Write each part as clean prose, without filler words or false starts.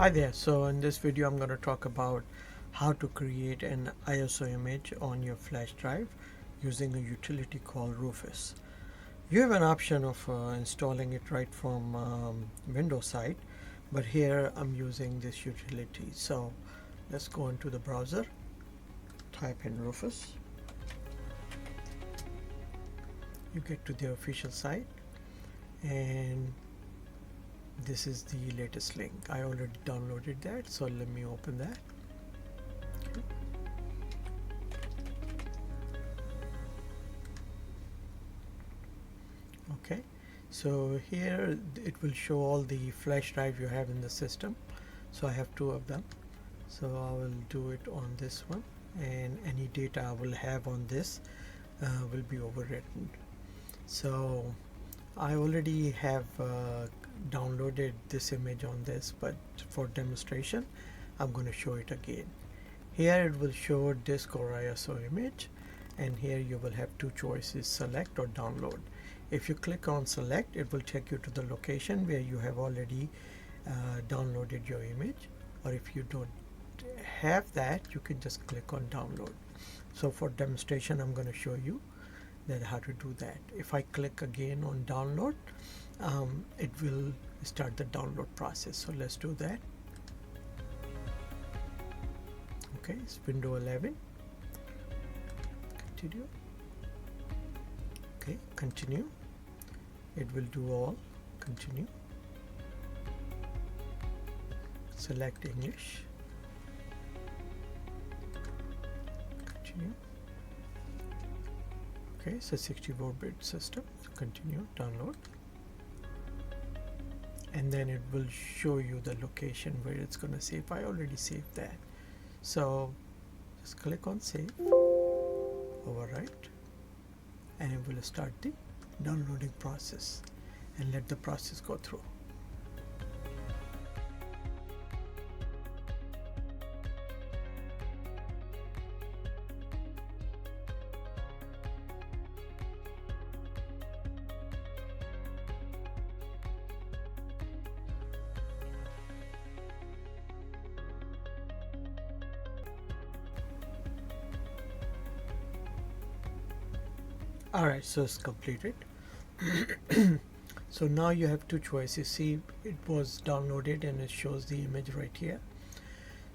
Hi there. So in this video I'm going to talk about how to create an ISO image on your flash drive using a utility called Rufus. You have an option of installing it right from Windows side, but here I'm using this utility. So let's go into the browser, type in Rufus. You get to the official site, and this is the latest link. I already downloaded that, so let me open that. Okay, so here it will show all the flash drive you have in the system. So I have two of them, so I will do it on this one, and any data I will have on this will be overwritten. So I already have downloaded this image on this, but for demonstration I'm going to show it again. Here it will show disk or ISO image, and here you will have two choices: select or download. If you click on select, it will take you to the location where you have already downloaded your image, or if you don't have that, you can just click on download. So for demonstration I'm going to show you that how to do that. If I click again on download, it will start the download process. So let's do that. Okay, it's Windows 11. Continue. Okay, continue. It will do all. Continue. Select English. Continue. Okay, it's a 64-bit system. So continue, download, and then it will show you the location where it's going to save. I already saved that, so just click on save, overwrite, and it will start the downloading process, and let the process go through. Alright, so it's completed. So now you have two choices. See, it was downloaded and it shows the image right here.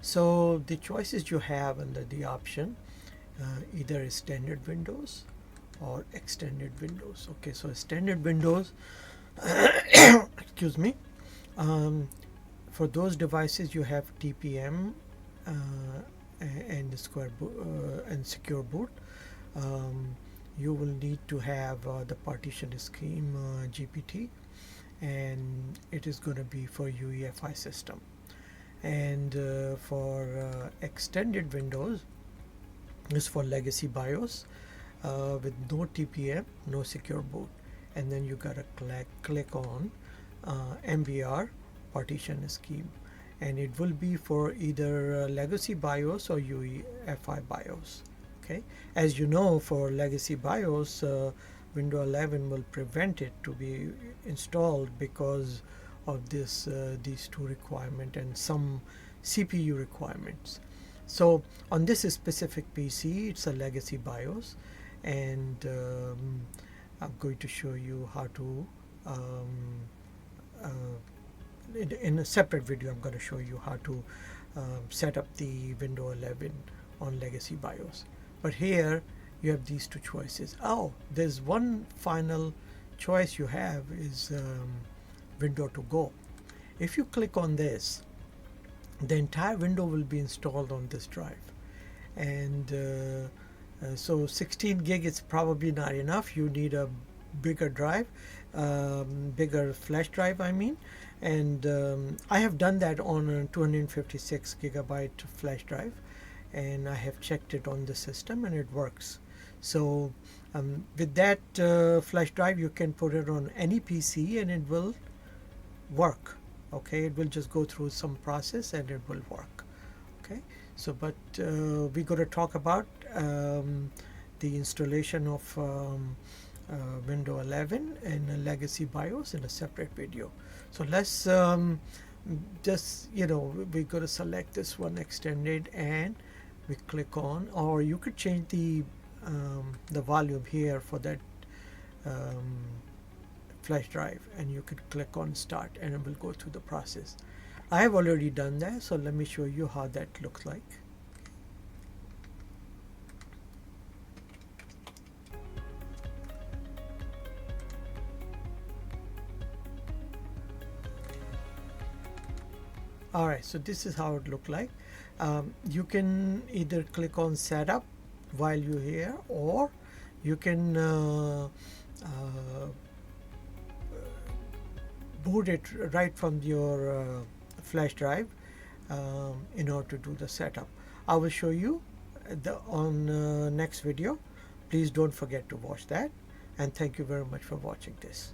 So the choices you have under the option, either is standard Windows or extended Windows. Okay, so standard Windows, excuse me, for those devices you have TPM and secure boot. You will need to have the partition scheme GPT, and it is going to be for UEFI system. And for extended Windows is for legacy BIOS with no TPM, no secure boot, and then you gotta click on MBR partition scheme, and it will be for either legacy BIOS or UEFI BIOS. Okay, as you know, for legacy BIOS, Windows 11 will prevent it to be installed because of this these two requirements and some CPU requirements. So on this specific PC, it's a legacy BIOS, and I'm going to show you how to in a separate video. I'm going to show you how to set up the Windows 11 on legacy BIOS. But here you have these two choices. Oh, there's one final choice you have is Windows to go. If you click on this, the entire window will be installed on this drive, and so 16 gig is probably not enough. You need a bigger drive, bigger flash drive I mean, and I have done that on a 256 gigabyte flash drive, and I have checked it on the system and it works. So with that flash drive you can put it on any PC and it will work. Okay, it will just go through some process and it will work. Okay, so but we're going to talk about the installation of Windows 11 and a legacy BIOS in a separate video. So let's just, we're going to select this one, extended, and we click on, or you could change the volume here for that um, flash drive, and you could click on start and it will go through the process. I have already done that, so let me show you how that looks like. Alright, so this is how it looked like. You can either click on setup while you're here, or you can boot it right from your flash drive in order to do the setup. I will show you on next video. Please don't forget to watch that, and thank you very much for watching this.